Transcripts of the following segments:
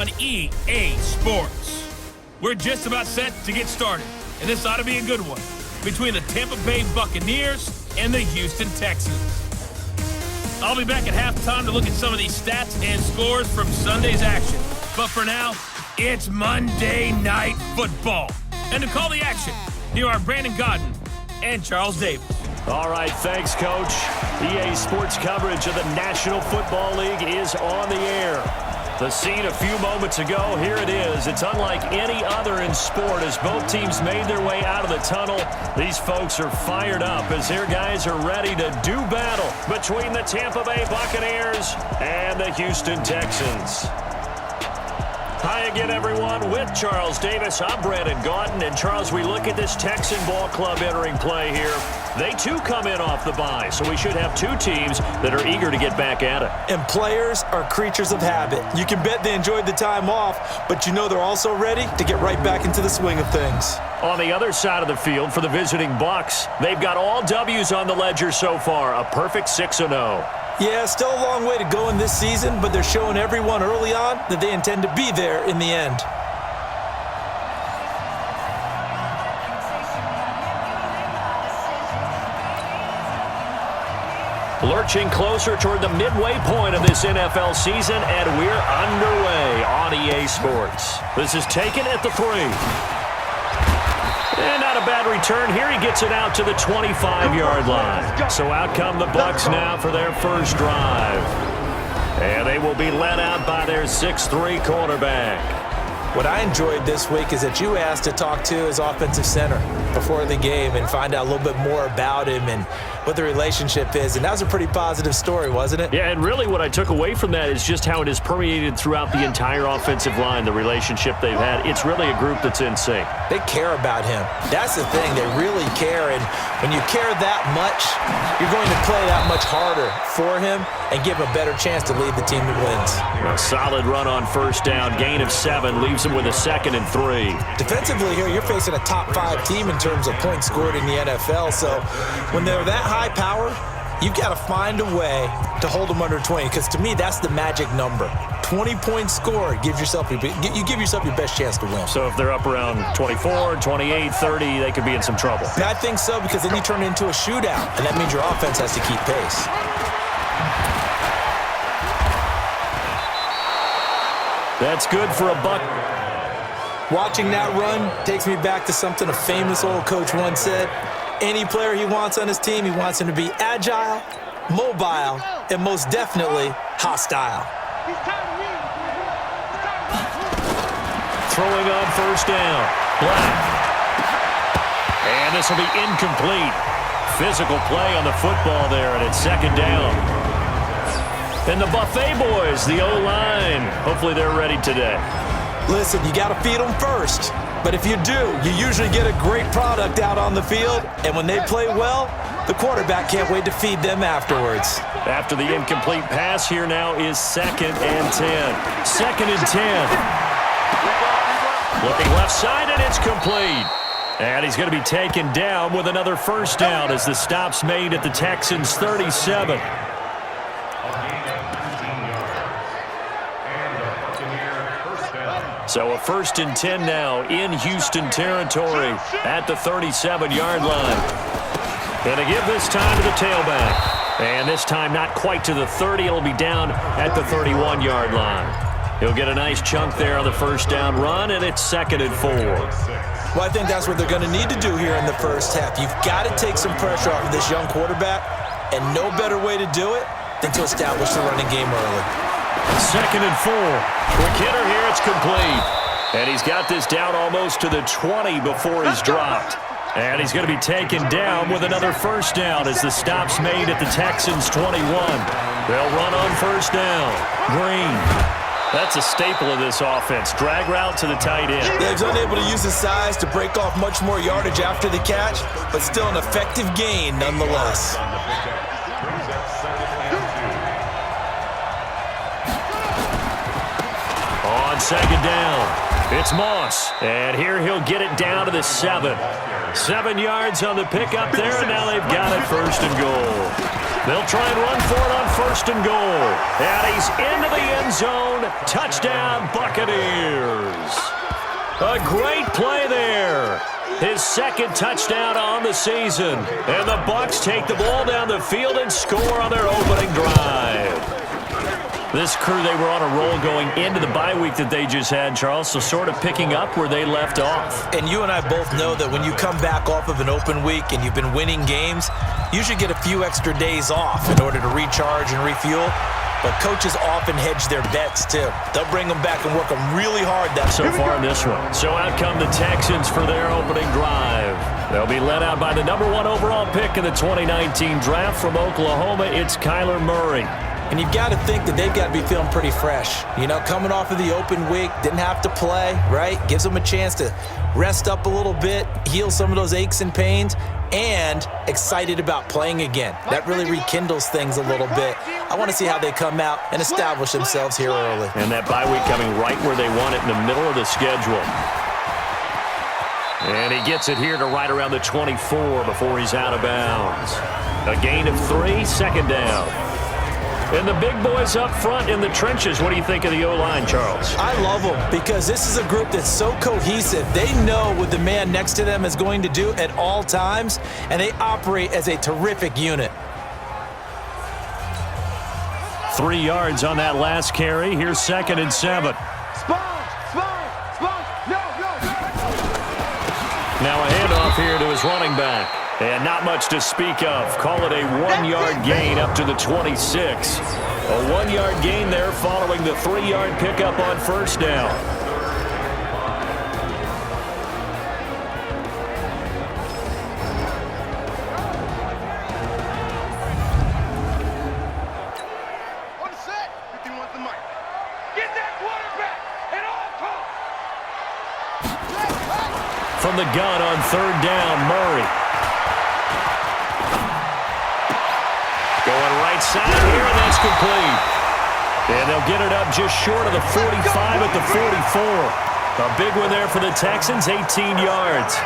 on EA Sports. We're just about set to get started, and this ought to be a good one between the Tampa Bay Buccaneers and the Houston Texans. I'll be back at halftime to look at some of these stats and scores from Sunday's action. But for now, it's Monday Night Football. And to call the action, here are Brandon Gaudin and Charles Davis. All right, thanks, Coach. EA Sports coverage of the National Football League is on the air. The scene a few moments ago, here it is. It's unlike any other in sport as both teams made their way out of the tunnel. These folks are fired up as their guys are ready to do battle between the Tampa Bay Buccaneers and the Houston Texans. Hi again, everyone. With Charles Davis, I'm Brandon Gaudin. And, Charles, we look at this Texan ball club entering play here. They, too, come in off the bye, so we should have two teams that are eager to get back at it. And players are creatures of habit. You can bet they enjoyed the time off, but you know they're also ready to get right back into the swing of things. On the other side of the field for the visiting Bucs, they've got all W's on the ledger so far, a perfect 6-0. Yeah, still a long way to go in this season, but they're showing everyone early on that they intend to be there in the end. Lurching closer toward the midway point of this NFL season, and we're underway on EA Sports. This is taken at the 3. And not a bad return here. He gets it out to the 25-yard line. So out come the Bucs now for their first drive. And they will be led out by their 6'3 quarterback. What I enjoyed this week is that you asked to talk to his offensive center before the game and find out a little bit more about him and what the relationship is. And that was a pretty positive story, wasn't it? Yeah, and really what I took away from that is just how it has permeated throughout the entire offensive line, the relationship they've had. It's really a group that's in sync. They care about him. That's the thing. They really care. And when you care that much, you're going to play that much harder for him and give him a better chance to lead the team that wins. A solid run on first down. Gain of 7 leaves him with a 2nd and 3. Defensively here, you're facing a top 5 team in terms of points scored in the NFL. So when they're that high power, you've got to find a way to hold them under 20, because to me, that's the magic number. 20 points scored, you give yourself your best chance to win. So if they're up around 24, 28, 30, they could be in some trouble. I think so, because then you turn it into a shootout, and that means your offense has to keep pace. That's good for a buck. Watching that run takes me back to something a famous old coach once said. Any player he wants on his team, he wants him to be agile, mobile, and most definitely hostile. Throwing on first down. Black. And this will be incomplete. Physical play on the football there, and it's 2nd down. And the Buffet boys, the O-line, hopefully they're ready today. Listen, you got to feed them first. But if you do, you usually get a great product out on the field. And when they play well, the quarterback can't wait to feed them afterwards. After the incomplete pass, here now is 2nd and 10. 2nd and 10. Looking left side, and it's complete. And he's going to be taken down with another first down as the stop's made at the Texans' 37. So a 1st and 10 now in Houston territory at the 37-yard line. And they give this time to the tailback. And this time not quite to the 30. It'll be down at the 31-yard line. He'll get a nice chunk there on the first down run, and it's 2nd and 4. Well, I think that's what they're going to need to do here in the first half. You've got to take some pressure off of this young quarterback, and no better way to do it than to establish the running game early. 2nd and 4. Quick hitter here, it's complete. And he's got this down almost to the 20 before he's dropped. And he's going to be taken down with another first down as the stop's made at the Texans' 21. They'll run on first down. Green. That's a staple of this offense. Drag route to the tight end. Yeah, he's unable to use his size to break off much more yardage after the catch, but still an effective gain nonetheless. On 2nd down, it's Moss. And here he'll get it down to the 7. 7 yards on the pickup there, and now they've got it 1st and goal. They'll try and run for it on first and goal. And he's into the end zone. Touchdown, Buccaneers. A great play there. His second touchdown on the season. And the Bucs take the ball down the field and score on their opening drive. This crew, they were on a roll going into the bye week that they just had, Charles, so sort of picking up where they left off. And you and I both know that when you come back off of an open week and you've been winning games, you should get a few extra days off in order to recharge and refuel. But coaches often hedge their bets, too. They'll bring them back and work them really hard. So far in this one. So out come the Texans for their opening drive. They'll be led out by the #1 overall pick in the 2019 draft from Oklahoma. It's Kyler Murray. And you've got to think that they've got to be feeling pretty fresh. You know, coming off of the open week, didn't have to play, right? Gives them a chance to rest up a little bit, heal some of those aches and pains, and excited about playing again. That really rekindles things a little bit. I want to see how they come out and establish themselves here early. And that bye week coming right where they want it in the middle of the schedule. And he gets it here to right around the 24 before he's out of bounds. A gain of 3, second down. And the big boys up front in the trenches. What do you think of the O-line, Charles? I love them because this is a group that's so cohesive. They know what the man next to them is going to do at all times, and they operate as a terrific unit. 3 yards on that last carry. Here's 2nd and 7. Now a handoff here to his running back. And not much to speak of. Call it a 1-yard gain up to the 26. A 1-yard gain there following the 3-yard pickup on first down. On set, if you want the mic. Get that quarterback at all costs. From the gun on 3rd down, Murray. Going right side here, and that's complete. And they'll get it up just short of the 45 at the 44. A big one there for the Texans, 18 yards.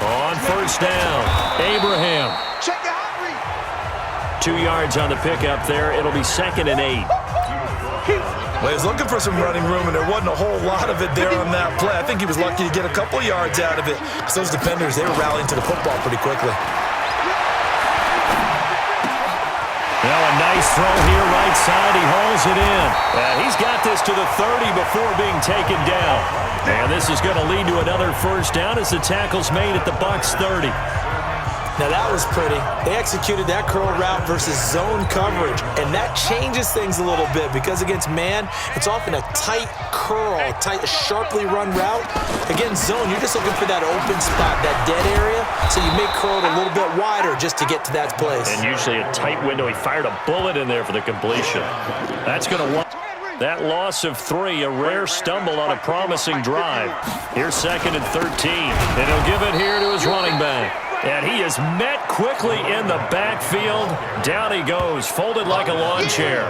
On first down, Abraham. 2 yards on the pickup there. It'll be 2nd and 8. Well, he was looking for some running room, and there wasn't a whole lot of it there on that play. I think he was lucky to get a couple yards out of it. So those defenders, they were rallying to the football pretty quickly. Now a nice throw here, right side. He hauls it in. He's got this to the 30 before being taken down. And this is going to lead to another first down as the tackle's made at the Bucs 30. Now that was pretty. They executed that curl route versus zone coverage, and that changes things a little bit because against man, it's often a tight curl, sharply run route. Against zone, you're just looking for that open spot, that dead area, so you make curl a little bit wider just to get to that place. And usually a tight window. He fired a bullet in there for the completion. That's going to want that loss of 3, a rare stumble on a promising drive. Here's 2nd and 13, and he'll give it here to his running back. And he is met quickly in the backfield. Down he goes, folded like a lawn chair.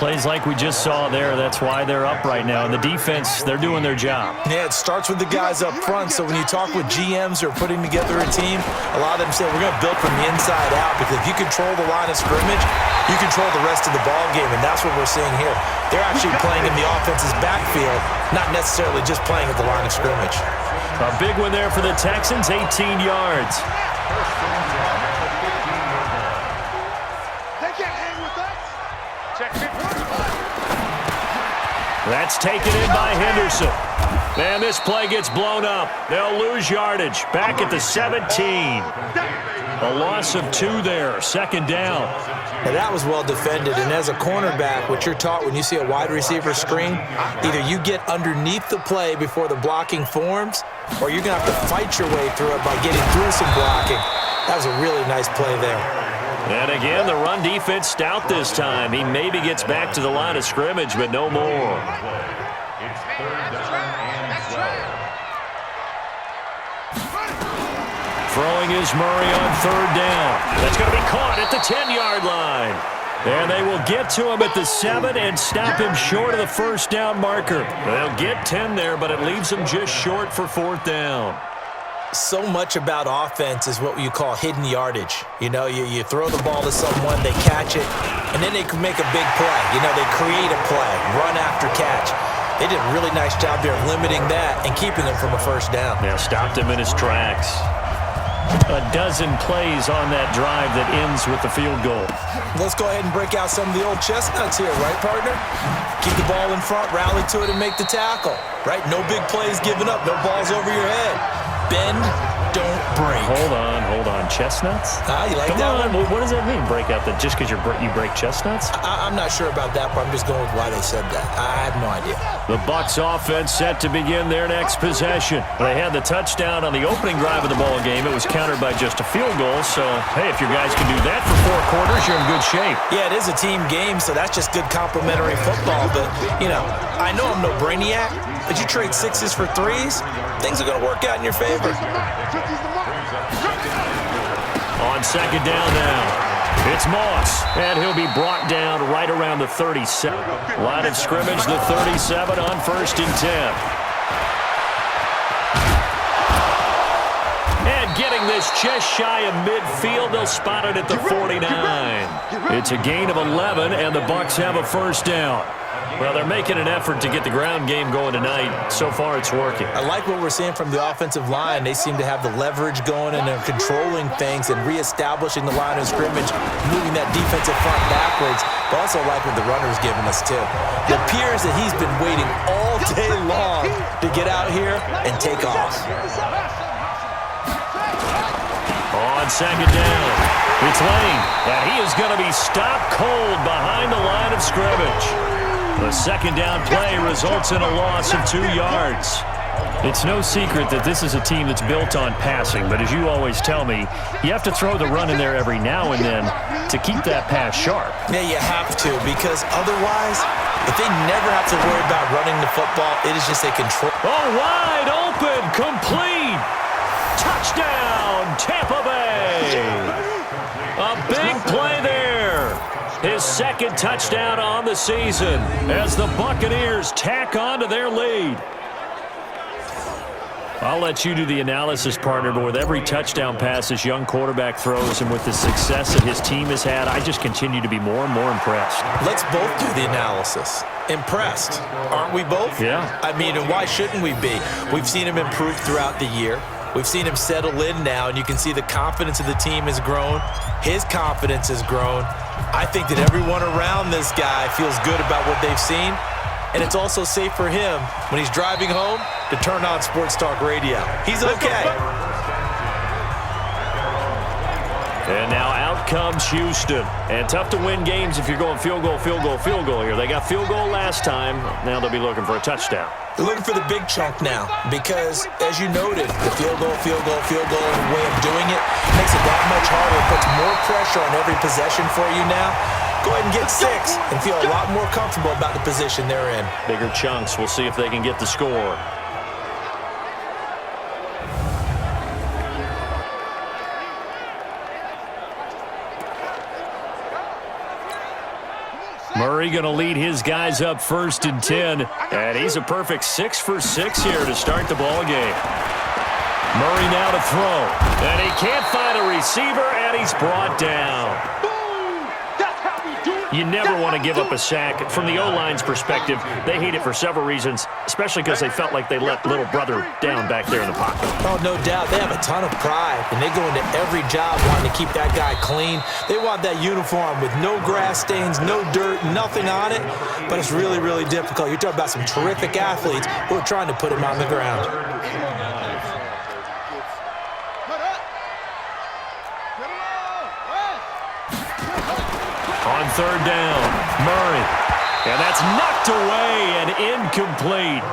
Plays like we just saw there. That's why they're up right now. And the defense, they're doing their job. Yeah, it starts with the guys up front. So when you talk with GMs who are putting together a team, a lot of them say, we're going to build from the inside out. Because if you control the line of scrimmage, you control the rest of the ball game. And that's what we're seeing here. They're actually playing in the offense's backfield, not necessarily just playing at the line of scrimmage. A big one there for the Texans, 18 yards. They can't hang with us. That's taken in by Henderson. Man, this play gets blown up. They'll lose yardage. Back at the 17. A loss of 2 there. 2nd down. Now that was well defended, and as a cornerback, what you're taught when you see a wide receiver screen, either you get underneath the play before the blocking forms, or you're going to have to fight your way through it by getting through some blocking. That was a really nice play there. And again, the run defense stout this time. He maybe gets back to the line of scrimmage, but no more. Throwing is Murray on 3rd down. That's going to be caught at the 10-yard line. And they will get to him at the 7 and stop him short of the first down marker. They'll get 10 there, but it leaves him just short for 4th down. so much about offense is what you call hidden yardage. You know, you throw the ball to someone, they catch it, and then they can make a big play. You know, they create a play, run after catch. They did a really nice job there of limiting that and keeping him from a first down. Now stopped him in his tracks. A dozen plays on that drive that ends with the field goal. Let's go ahead and break out some of the old chestnuts here, right, partner? Keep the ball in front, rally to it, and make the tackle, right? No big plays given up, no balls over your head. Bend, don't break. Hold on. Chestnuts? You like Come that on. one? What does that mean, break out? That just because you break chestnuts? I'm not sure about that, but I'm just going with why they said that. I have no idea. The Bucs offense set to begin their next possession. They had the touchdown on the opening drive of the ball game. It was countered by just a field goal. So, hey, if your guys can do that for 4 quarters, you're in good shape. Yeah, it is a team game, so that's just good complimentary football. But, you know, I know I'm no brainiac, but you trade 6s for 3s, things are going to work out in your favor. On second down now, it's Moss, and he'll be brought down right around the 37. Line of scrimmage, the 37 on 1st and 10. And getting this just shy of midfield, they'll spot it at the 49. It's a gain of 11, and the Bucs have a first down. Well, they're making an effort to get the ground game going tonight. So far, it's working. I like what we're seeing from the offensive line. They seem to have the leverage going, and they're controlling things and reestablishing the line of scrimmage, moving that defensive front backwards. But also like what the runner's giving us, too. It appears that he's been waiting all day long to get out here and take off. On second down, it's Lane, and he is going to be stopped cold behind the line of scrimmage. The second down play results in a loss of 2 yards. It's no secret that this is a team that's built on passing, but as you always tell me, you have to throw the run in there every now and then to keep that pass sharp. Yeah, you have to, because otherwise, if they never have to worry about running the football, it is just a control. Oh, wide open, complete. Touchdown, Tampa Bay. A big play there. His second touchdown on the season as the Buccaneers tack on to their lead. I'll let you do the analysis, partner, but with every touchdown pass this young quarterback throws and with the success that his team has had, I just continue to be more and more impressed. Let's both do the analysis. Impressed, aren't we both? Yeah. I mean, and why shouldn't we be? We've seen him improve throughout the year. We've seen him settle in now, and you can see the confidence of the team has grown. His confidence has grown. I think that everyone around this guy feels good about what they've seen, and it's also safe for him when he's driving home to turn on Sports Talk Radio. He's okay. And now out comes Houston. And tough to win games if you're going field goal here. They got field goal last time. Now they'll be looking for a touchdown. They're looking for the big chunk now because, as you noted, the field goal, and way of doing it makes it that much harder. It puts more pressure on every possession for you now. Go ahead and get 6 and feel a lot more comfortable about the position they're in. Bigger chunks. We'll see if they can get the score. Murray going to lead his guys up 1st and 10. And he's a perfect 6 for 6 here to start the ball game. Murray now to throw. And he can't find a receiver, and he's brought down. You never want to give up a sack. From the O-line's perspective, they hate it for several reasons, especially because they felt like they let little brother down back there in the pocket. Oh, no doubt. They have a ton of pride, and they go into every job wanting to keep that guy clean. They want that uniform with no grass stains, no dirt, nothing on it, but it's really, really difficult. You're talking about some terrific athletes who are trying to put him on the ground. On third down, Murray. And that's knocked away and incomplete.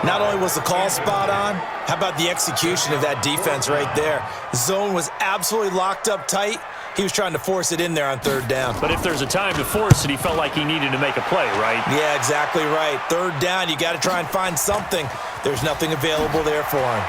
Not only was the call spot on, how about the execution of that defense right there? Zone was absolutely locked up tight. He was trying to force it in there on third down. But if there's a time to force it, he felt like he needed to make a play, right? Yeah, exactly right. Third down, you got to try and find something. There's nothing available there for him.